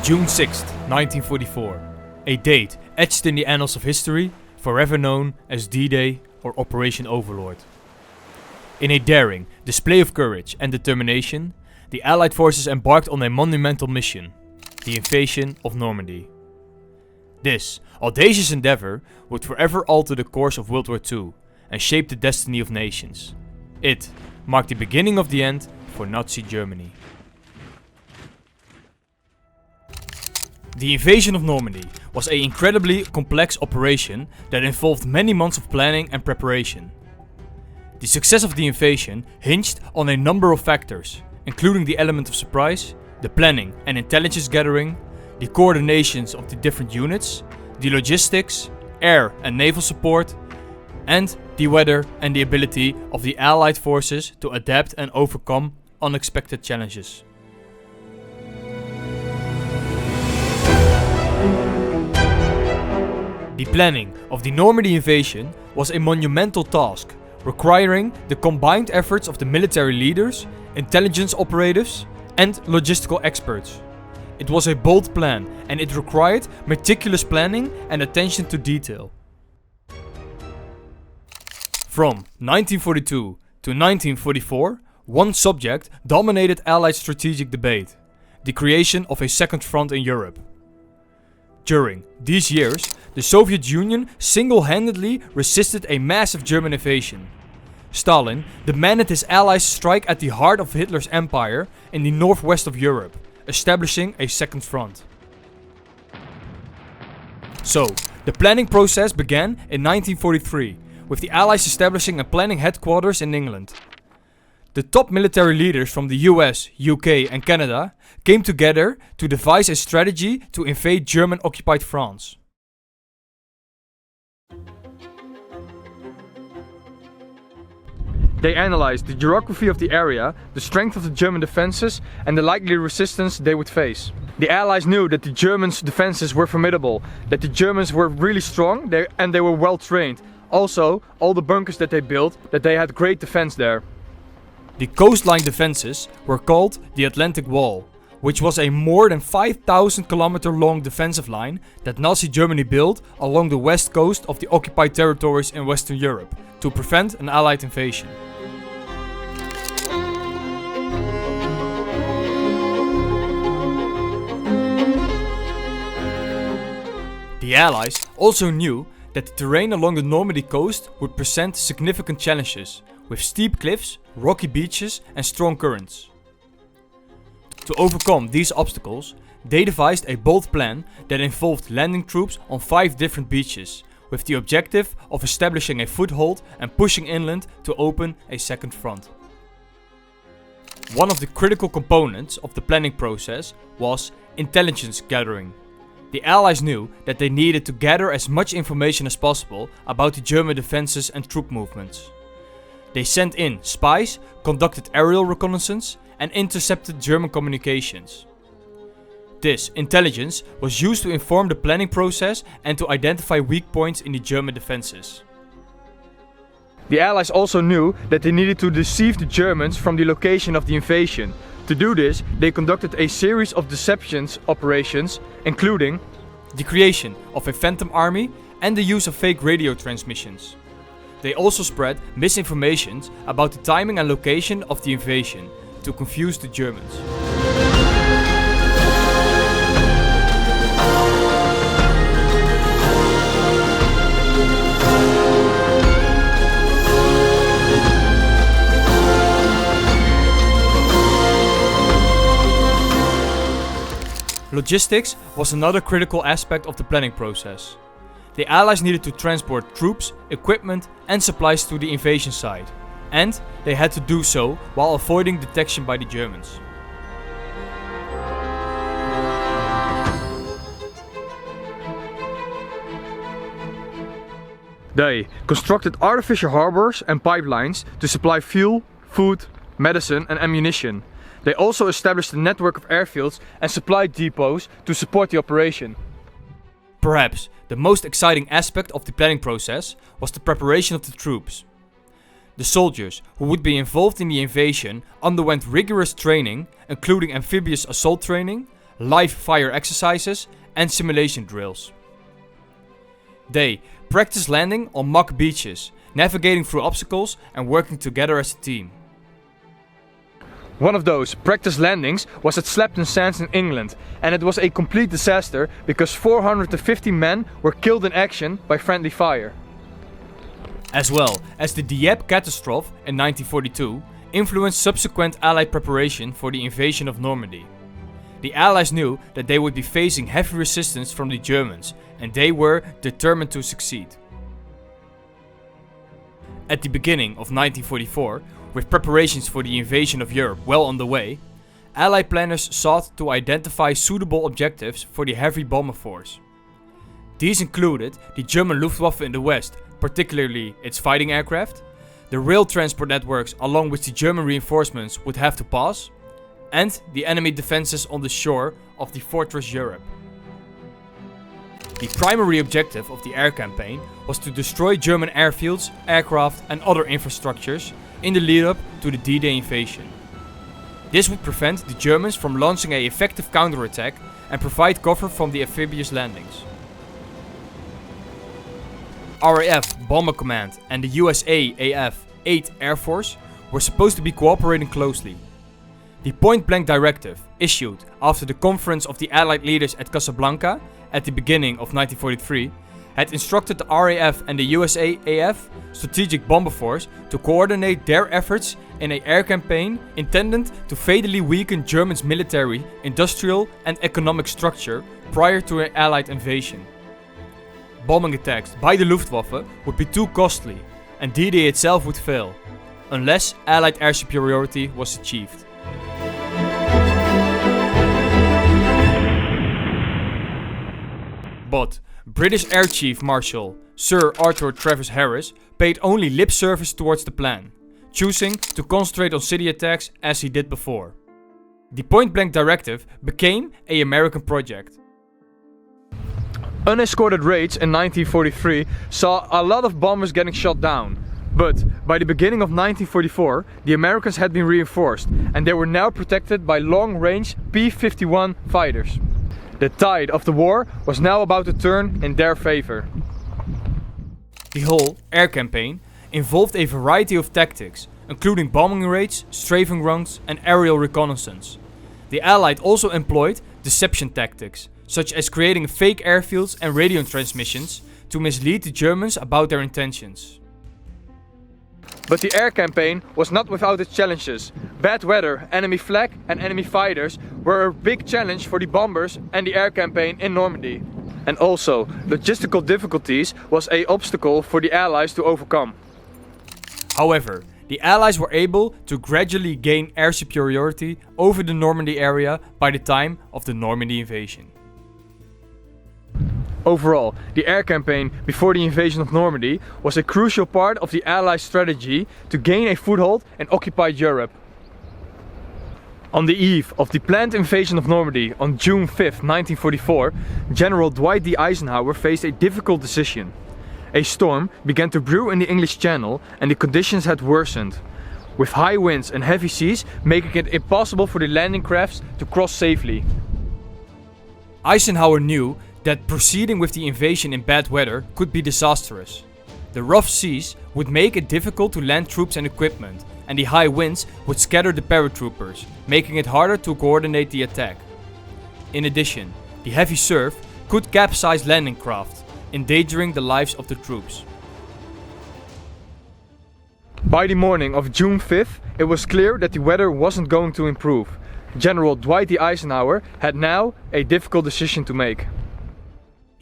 June 6th, 1944, a date etched in the annals of history, forever known as D-Day or Operation Overlord. In a daring display of courage and determination, the Allied forces embarked on a monumental mission, the invasion of Normandy. This audacious endeavor would forever alter the course of World War II and shape the destiny of nations. It marked the beginning of the end for Nazi Germany. The invasion of Normandy was an incredibly complex operation that involved many months of planning and preparation. The success of the invasion hinged on a number of factors, including the element of surprise, the planning and intelligence gathering, the coordinations of the different units, the logistics, air and naval support, and the weather and the ability of the Allied forces to adapt and overcome unexpected challenges. The planning of the Normandy invasion was a monumental task, requiring the combined efforts of the military leaders, intelligence operatives, and logistical experts. It was a bold plan and it required meticulous planning and attention to detail. From 1942 to 1944, one subject dominated Allied strategic debate: the creation of a second front in Europe. During these years, the Soviet Union single-handedly resisted a massive German invasion. Stalin demanded his allies strike at the heart of Hitler's empire in the northwest of Europe, establishing a second front. So, the planning process began in 1943, with the Allies establishing a planning headquarters in England. The top military leaders from the US, UK and Canada came together to devise a strategy to invade German-occupied France. They analyzed the geography of the area, the strength of the German defenses and the likely resistance they would face. The Allies knew that the Germans' defenses were formidable, that the Germans were really strong and they were well trained. Also, all the bunkers that they built, that they had great defense there. The coastline defenses were called the Atlantic Wall, which was a more than 5,000 km long defensive line that Nazi Germany built along the west coast of the occupied territories in Western Europe to prevent an Allied invasion. The Allies also knew that the terrain along the Normandy coast would present significant challenges, with steep cliffs, rocky beaches and strong currents. To overcome these obstacles, they devised a bold plan that involved landing troops on 5 different beaches, with the objective of establishing a foothold and pushing inland to open a second front. One of the critical components of the planning process was intelligence gathering. The Allies knew that they needed to gather as much information as possible about the German defenses and troop movements. They sent in spies, conducted aerial reconnaissance and intercepted German communications. This intelligence was used to inform the planning process and to identify weak points in the German defenses. The Allies also knew that they needed to deceive the Germans from the location of the invasion. To do this, they conducted a series of deception operations, including the creation of a phantom army and the use of fake radio transmissions. They also spread misinformation about the timing and location of the invasion to confuse the Germans. Logistics was another critical aspect of the planning process. The Allies needed to transport troops, equipment and supplies to the invasion site, and they had to do so while avoiding detection by the Germans. They constructed artificial harbors and pipelines to supply fuel, food, medicine and ammunition. They also established a network of airfields and supply depots to support the operation. Perhaps the most exciting aspect of the planning process was the preparation of the troops. The soldiers who would be involved in the invasion underwent rigorous training, including amphibious assault training, live fire exercises and simulation drills. They practiced landing on mock beaches, navigating through obstacles and working together as a team. One of those practice landings was at Slapton Sands in England, and it was a complete disaster because 450 men were killed in action by friendly fire. As well as the Dieppe catastrophe in 1942 influenced subsequent Allied preparation for the invasion of Normandy. The Allies knew that they would be facing heavy resistance from the Germans, and they were determined to succeed. At the beginning of 1944, with preparations for the invasion of Europe well on the way, Allied planners sought to identify suitable objectives for the heavy bomber force. These included the German Luftwaffe in the west, particularly its fighting aircraft, the rail transport networks along which the German reinforcements would have to pass, and the enemy defenses on the shore of the Fortress Europe. The primary objective of the air campaign was to destroy German airfields, aircraft and other infrastructures in the lead-up to the D-Day invasion. This would prevent the Germans from launching an effective counterattack and provide cover from the amphibious landings. RAF Bomber Command and the USAAF 8th Air Force were supposed to be cooperating closely. The point-blank directive, issued after the conference of the Allied leaders at Casablanca at the beginning of 1943, had instructed the RAF and the USAAF Strategic Bomber Force to coordinate their efforts in an air campaign intended to fatally weaken Germany's military, industrial and economic structure prior to an Allied invasion. Bombing attacks by the Luftwaffe would be too costly, and D-Day itself would fail, unless Allied air superiority was achieved. But British Air Chief Marshal Sir Arthur Travis Harris paid only lip service towards the plan, choosing to concentrate on city attacks as he did before. The point-blank directive became an American project. Unescorted raids in 1943 saw a lot of bombers getting shot down, but by the beginning of 1944 the Americans had been reinforced and they were now protected by long-range P-51 fighters. The tide of the war was now about to turn in their favor. The whole air campaign involved a variety of tactics, including bombing raids, strafing runs and aerial reconnaissance. The Allied also employed deception tactics, such as creating fake airfields and radio transmissions to mislead the Germans about their intentions. But the air campaign was not without its challenges. Bad weather, enemy flak and enemy fighters were a big challenge for the bombers and the air campaign in Normandy. And also, logistical difficulties was an obstacle for the Allies to overcome. However, the Allies were able to gradually gain air superiority over the Normandy area by the time of the Normandy invasion. Overall, the air campaign before the invasion of Normandy was a crucial part of the Allies' strategy to gain a foothold in occupied Europe. On the eve of the planned invasion of Normandy on June 5, 1944, General Dwight D. Eisenhower faced a difficult decision. A storm began to brew in the English Channel and the conditions had worsened, with high winds and heavy seas making it impossible for the landing crafts to cross safely. Eisenhower knew that proceeding with the invasion in bad weather could be disastrous. The rough seas would make it difficult to land troops and equipment, and the high winds would scatter the paratroopers, making it harder to coordinate the attack. In addition, the heavy surf could capsize landing craft, endangering the lives of the troops. By the morning of June 5th, it was clear that the weather wasn't going to improve. General Dwight D. Eisenhower had now a difficult decision to make.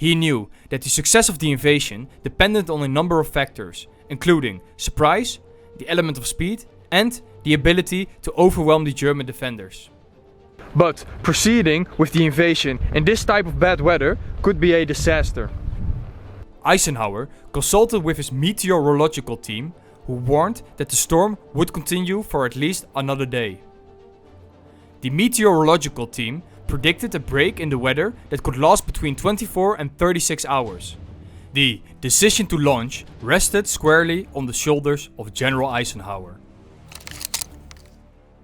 He knew that the success of the invasion depended on a number of factors, including surprise, the element of speed, and the ability to overwhelm the German defenders. But proceeding with the invasion in this type of bad weather could be a disaster. Eisenhower consulted with his meteorological team, who warned that the storm would continue for at least another day. The meteorological team predicted a break in the weather that could last between 24 and 36 hours. The decision to launch rested squarely on the shoulders of General Eisenhower.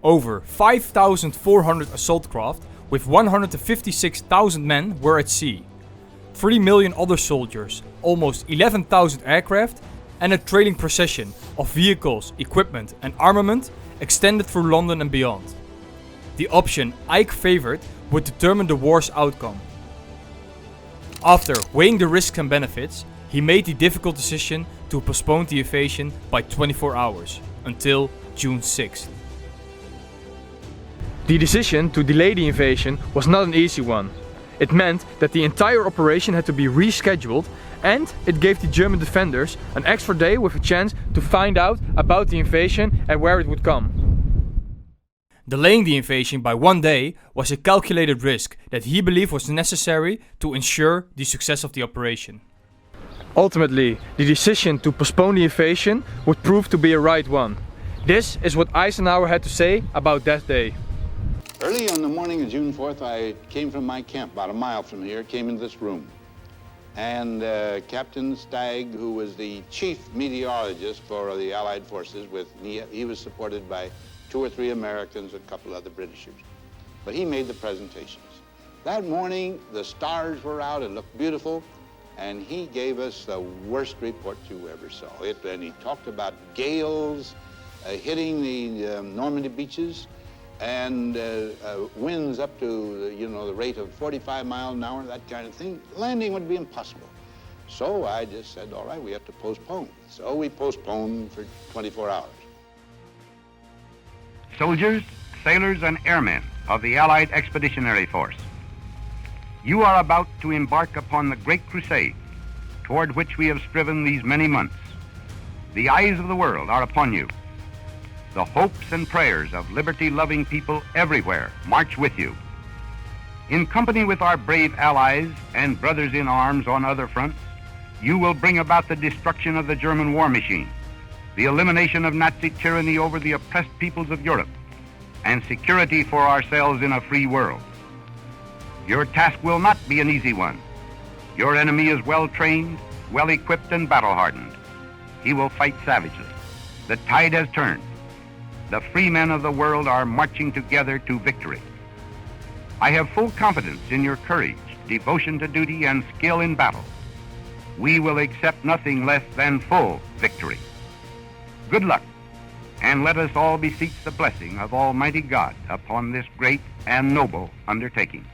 Over 5,400 assault craft with 156,000 men were at sea, 3 million other soldiers, almost 11,000 aircraft, and a trailing procession of vehicles, equipment and armament extended through London and beyond. The option Ike favored would determine the war's outcome. After weighing the risks and benefits, he made the difficult decision to postpone the invasion by 24 hours, until June 6th. The decision to delay the invasion was not an easy one. It meant that the entire operation had to be rescheduled, and it gave the German defenders an extra day with a chance to find out about the invasion and where it would come. Delaying the invasion by 1 day was a calculated risk that he believed was necessary to ensure the success of the operation. Ultimately, the decision to postpone the invasion would prove to be a right one. This is what Eisenhower had to say about that day. Early on the morning of June 4th, I came from my camp, about a mile from here, came into this room. And Captain Stagg, who was the chief meteorologist for the Allied forces, he was supported by 2 or 3 Americans, a couple other Britishers. But he made the presentations. That morning, the stars were out, it looked beautiful, and he gave us the worst report you ever saw. And he talked about gales hitting the Normandy beaches, and winds up to, the rate of 45 miles an hour, that kind of thing. Landing would be impossible. So I just said, all right, we have to postpone. So we postponed for 24 hours. Soldiers, sailors, and airmen of the Allied Expeditionary Force, you are about to embark upon the great crusade toward which we have striven these many months. The eyes of the world are upon you. The hopes and prayers of liberty-loving people everywhere march with you. In company with our brave allies and brothers in arms on other fronts, you will bring about the destruction of the German war machine, the elimination of Nazi tyranny over the oppressed peoples of Europe, and security for ourselves in a free world. Your task will not be an easy one. Your enemy is well-trained, well-equipped, and battle-hardened. He will fight savagely. The tide has turned. The free men of the world are marching together to victory. I have full confidence in your courage, devotion to duty, and skill in battle. We will accept nothing less than full victory. Good luck, and let us all beseech the blessing of Almighty God upon this great and noble undertaking.